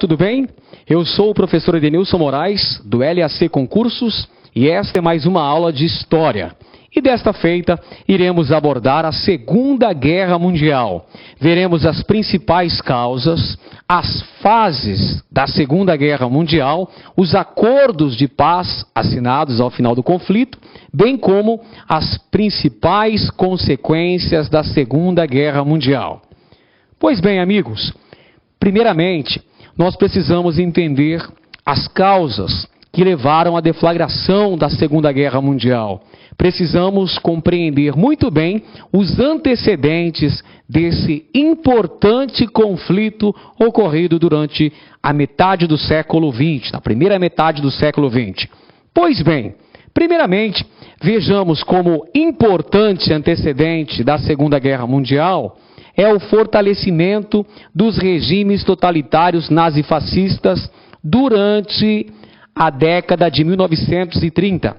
Tudo bem? Eu sou o professor Edenilson Moraes, do LAC Concursos, e esta é mais uma aula de História. E desta feita, iremos abordar a Segunda Guerra Mundial. Veremos as principais causas, as fases da Segunda Guerra Mundial, os acordos de paz assinados ao final do conflito, bem como as principais consequências da Segunda Guerra Mundial. Pois bem, amigos, primeiramente, nós precisamos entender as causas que levaram à deflagração da Segunda Guerra Mundial. Precisamos compreender muito bem os antecedentes desse importante conflito ocorrido durante a metade do século XX, na primeira metade do século XX. Pois bem, primeiramente, vejamos como importante antecedente da Segunda Guerra Mundial é o fortalecimento dos regimes totalitários nazifascistas durante a década de 1930.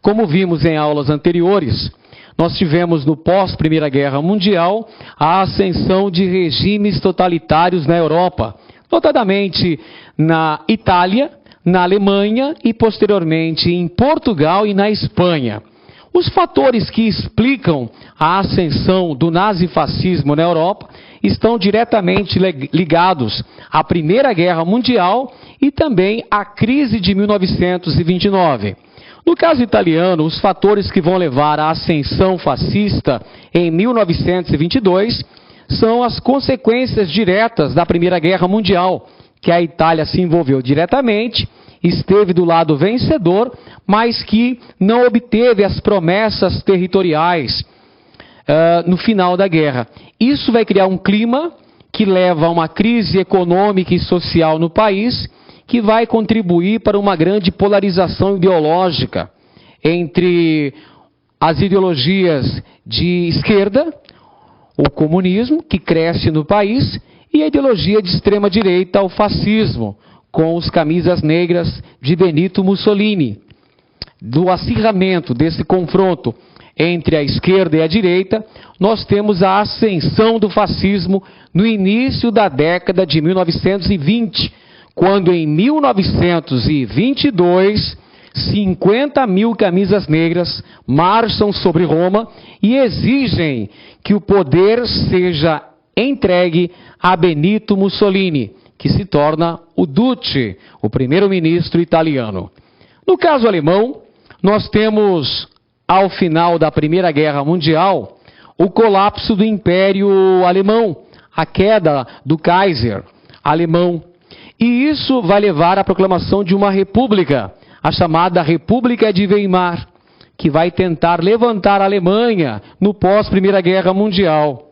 Como vimos em aulas anteriores, nós tivemos no pós-Primeira Guerra Mundial a ascensão de regimes totalitários na Europa, notadamente na Itália, na Alemanha e posteriormente em Portugal e na Espanha. Os fatores que explicam a ascensão do nazifascismo na Europa estão diretamente ligados à Primeira Guerra Mundial e também à crise de 1929. No caso italiano, os fatores que vão levar à ascensão fascista em 1922 são as consequências diretas da Primeira Guerra Mundial, que a Itália se envolveu diretamente, esteve do lado vencedor, mas que não obteve as promessas territoriais no final da guerra. Isso vai criar um clima que leva a uma crise econômica e social no país, que vai contribuir para uma grande polarização ideológica entre as ideologias de esquerda, o comunismo, que cresce no país, e a ideologia de extrema-direita, o fascismo, com os camisas negras de Benito Mussolini. Do acirramento desse confronto entre a esquerda e a direita, nós temos a ascensão do fascismo no início da década de 1920, quando em 1922, 50 mil camisas negras marcham sobre Roma e exigem que o poder seja entregue a Benito Mussolini, que se torna o Duce, o primeiro-ministro italiano. No caso alemão, nós temos, ao final da Primeira Guerra Mundial, o colapso do Império Alemão, a queda do Kaiser alemão. E isso vai levar à proclamação de uma república, a chamada República de Weimar, que vai tentar levantar a Alemanha no pós-Primeira Guerra Mundial.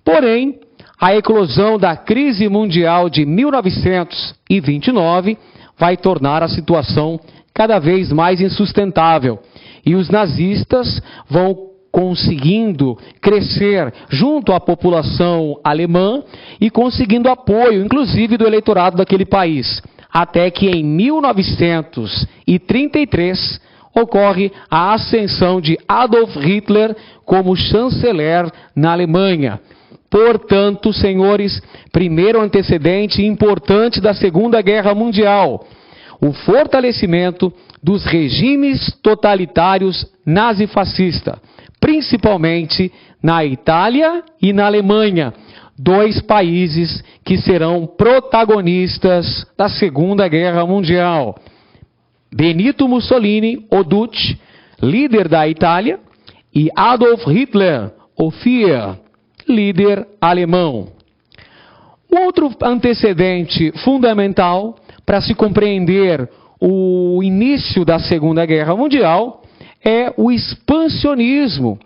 Porém, a eclosão da crise mundial de 1929 vai tornar a situação cada vez mais insustentável. E os nazistas vão conseguindo crescer junto à população alemã e conseguindo apoio, inclusive, do eleitorado daquele país. Até que em 1933 ocorre a ascensão de Adolf Hitler como chanceler na Alemanha. Portanto, senhores, primeiro antecedente importante da Segunda Guerra Mundial, o fortalecimento dos regimes totalitários nazifascistas, principalmente na Itália e na Alemanha, dois países que serão protagonistas da Segunda Guerra Mundial. Benito Mussolini, o Duce, líder da Itália, e Adolf Hitler, o Führer, líder alemão. Outro antecedente fundamental para se compreender o início da Segunda Guerra Mundial é o expansionismo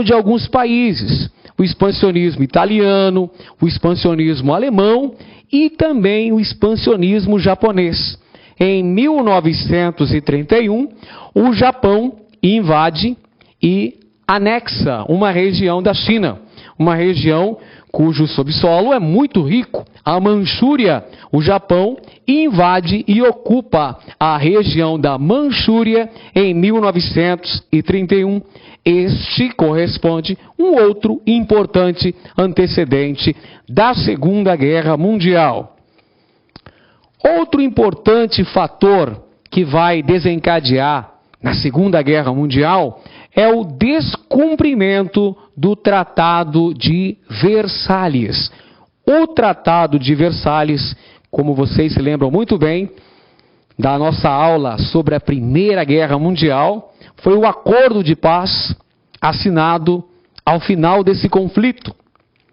de alguns países, o expansionismo italiano, o expansionismo alemão e também o expansionismo japonês. Em 1931, o Japão invade e anexa uma região da China, uma região cujo subsolo é muito rico, a Manchúria, o Japão, invade e ocupa a região da Manchúria em 1931. Este corresponde um outro importante antecedente da Segunda Guerra Mundial. Outro importante fator que vai desencadear na Segunda Guerra Mundial é o descumprimento do Tratado de Versalhes. O Tratado de Versalhes, como vocês se lembram muito bem da nossa aula sobre a Primeira Guerra Mundial, foi o acordo de paz assinado ao final desse conflito.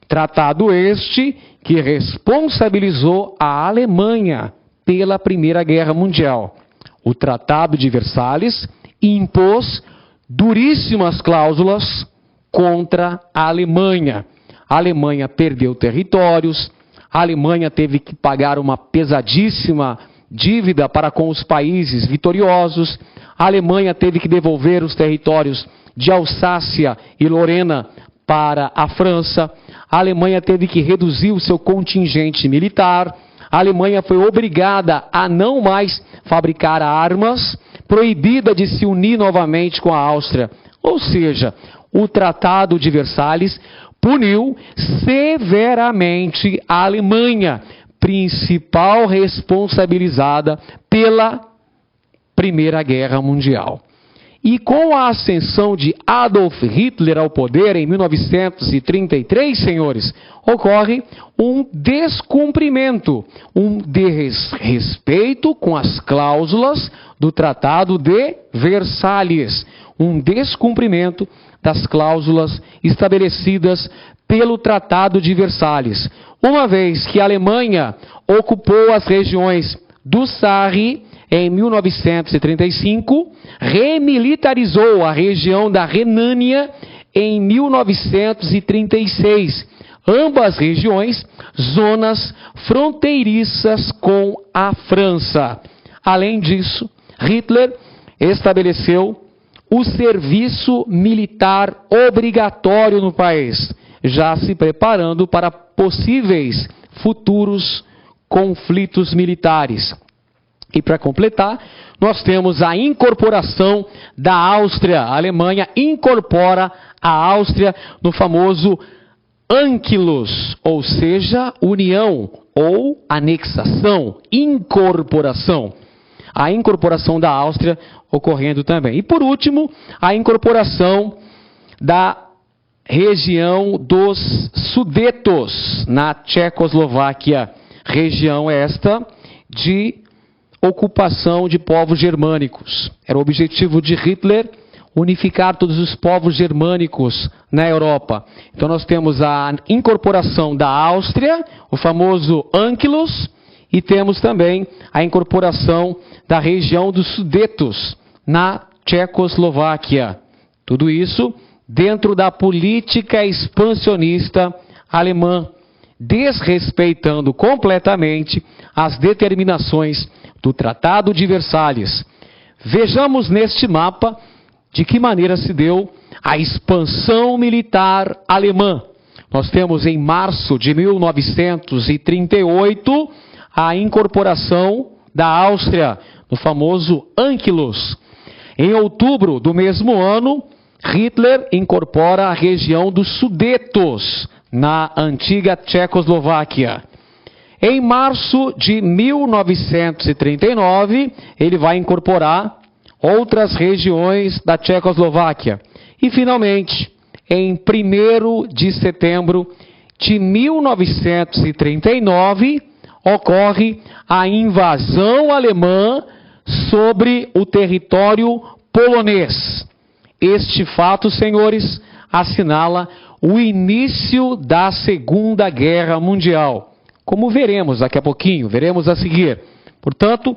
Tratado este que responsabilizou a Alemanha pela Primeira Guerra Mundial. O Tratado de Versalhes impôs duríssimas cláusulas contra a Alemanha. A Alemanha perdeu territórios, a Alemanha teve que pagar uma pesadíssima dívida para com os países vitoriosos, a Alemanha teve que devolver os territórios de Alsácia e Lorena para a França, a Alemanha teve que reduzir o seu contingente militar, a Alemanha foi obrigada a não mais fabricar armas, proibida de se unir novamente com a Áustria. Ou seja, o Tratado de Versalhes puniu severamente a Alemanha, principal responsabilizada pela Primeira Guerra Mundial. E com a ascensão de Adolf Hitler ao poder em 1933, senhores, ocorre um descumprimento, um desrespeito com as cláusulas do Tratado de Versalhes, um descumprimento das cláusulas estabelecidas pelo Tratado de Versalhes. Uma vez que a Alemanha ocupou as regiões do Sarre em 1935, remilitarizou a região da Renânia em 1936. Ambas regiões, zonas fronteiriças com a França. Além disso, Hitler estabeleceu o serviço militar obrigatório no país, já se preparando para possíveis futuros conflitos militares. E para completar, nós temos a incorporação da Áustria. A Alemanha incorpora a Áustria no famoso Anschluss, ou seja, união ou anexação, incorporação. A incorporação da Áustria ocorrendo também. E por último, a incorporação da região dos Sudetos, na Tchecoslováquia. Região esta de ocupação de povos germânicos. Era o objetivo de Hitler unificar todos os povos germânicos na Europa. Então nós temos a incorporação da Áustria, o famoso Anschluss, e temos também a incorporação da região dos Sudetos na Tchecoslováquia. Tudo isso dentro da política expansionista alemã, desrespeitando completamente as determinações do Tratado de Versalhes. Vejamos neste mapa de que maneira se deu a expansão militar alemã. Nós temos em março de 1938 a incorporação da Áustria, no famoso Anschluss. Em outubro do mesmo ano, Hitler incorpora a região dos Sudetos, na antiga Tchecoslováquia. Em março de 1939, ele vai incorporar outras regiões da Tchecoslováquia. E, finalmente, em 1º de setembro de 1939, ocorre a invasão alemã sobre o território polonês. Este fato, senhores, assinala o início da Segunda Guerra Mundial. Como veremos daqui a pouquinho, veremos a seguir. Portanto,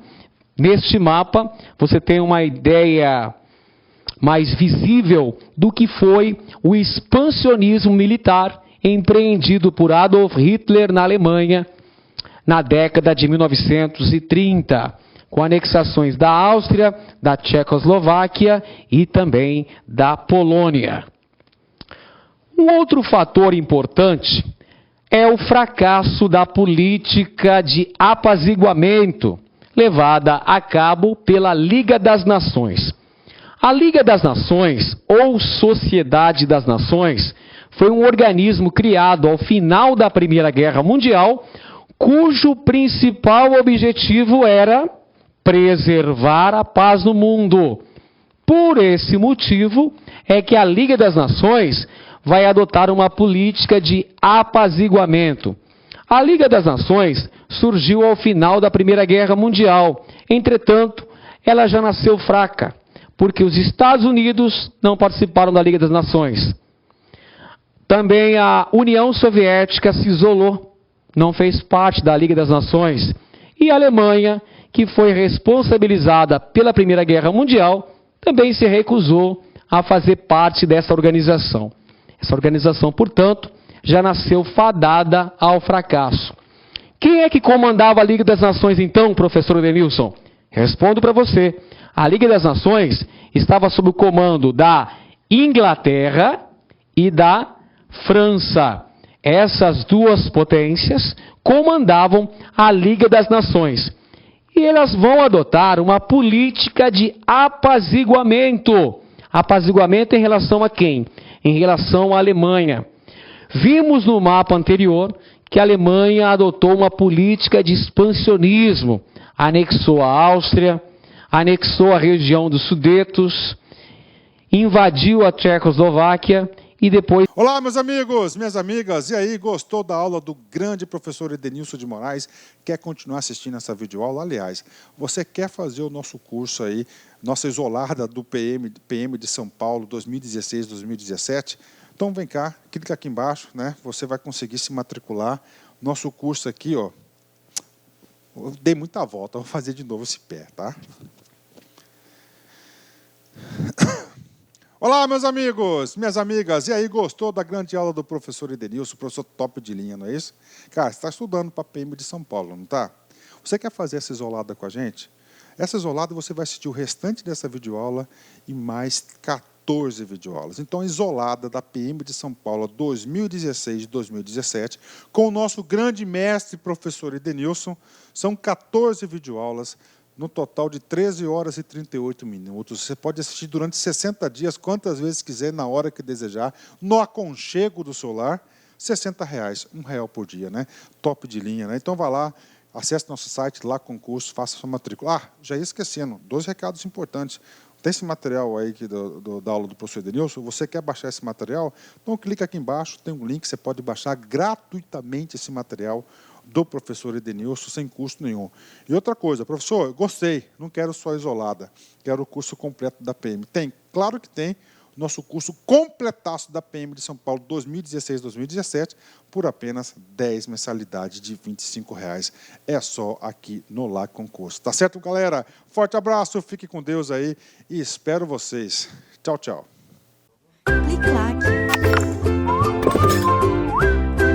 neste mapa, você tem uma ideia mais visível do que foi o expansionismo militar empreendido por Adolf Hitler na Alemanha na década de 1930, com anexações da Áustria, da Tchecoslováquia e também da Polônia. Um outro fator importante é o fracasso da política de apaziguamento levada a cabo pela Liga das Nações. A Liga das Nações, ou Sociedade das Nações, foi um organismo criado ao final da Primeira Guerra Mundial, cujo principal objetivo era preservar a paz no mundo. Por esse motivo é que a Liga das Nações vai adotar uma política de apaziguamento. A Liga das Nações surgiu ao final da Primeira Guerra Mundial. Entretanto, ela já nasceu fraca, porque os Estados Unidos não participaram da Liga das Nações. Também a União Soviética se isolou, não fez parte da Liga das Nações. E a Alemanha, que foi responsabilizada pela Primeira Guerra Mundial, também se recusou a fazer parte dessa organização. Essa organização, portanto, já nasceu fadada ao fracasso. Quem é que comandava a Liga das Nações então, professor Edenilson? Respondo para você. A Liga das Nações estava sob o comando da Inglaterra e da França. Essas duas potências comandavam a Liga das Nações. E elas vão adotar uma política de apaziguamento. Apaziguamento em relação a quem? Em relação à Alemanha. Vimos no mapa anterior que a Alemanha adotou uma política de expansionismo. Anexou a Áustria, anexou a região dos Sudetos, invadiu a Tchecoslováquia e depois... Olá, meus amigos, minhas amigas. E aí, gostou da aula do grande professor Edenilson de Moraes? Quer continuar assistindo essa videoaula? Aliás, você quer fazer o nosso curso aí, nossa isolada do PM de São Paulo 2016-2017? Então vem cá, clica aqui embaixo, né? Você vai conseguir se matricular. Nosso curso aqui, ó. Eu dei muita volta, vou fazer de novo esse pé, tá? Olá, meus amigos, minhas amigas. E aí, gostou da grande aula do professor Edenilson, professor top de linha, não é isso? Cara, você está estudando para a PM de São Paulo, não está? Você quer fazer essa isolada com a gente? Essa isolada você vai assistir o restante dessa videoaula e mais 14 videoaulas. Então, isolada da PM de São Paulo 2016-2017, com o nosso grande mestre professor Edenilson, são 14 videoaulas, no total de 13 horas e 38 minutos. Você pode assistir durante 60 dias, quantas vezes quiser, na hora que desejar, no aconchego do seu lar, R$60, R$1 por dia, né? Top de linha, né? Então, vá lá, acesse nosso site, lá concurso, faça sua matrícula. Ah, já ia esquecendo, 2 recados importantes. Tem esse material aí da aula do professor Edenilson, você quer baixar esse material? Então, clica aqui embaixo, tem um link, você pode baixar gratuitamente esse material do professor Edenilson, sem custo nenhum. E outra coisa, professor, gostei, não quero só isolada, quero o curso completo da PM. Tem? Claro que tem. Nosso curso completaço da PM de São Paulo 2016-2017 por apenas 10 mensalidades de R$25. É só aqui no Lá Concurso. Tá certo, galera? Forte abraço, fique com Deus aí e espero vocês. Tchau, tchau. Clique lá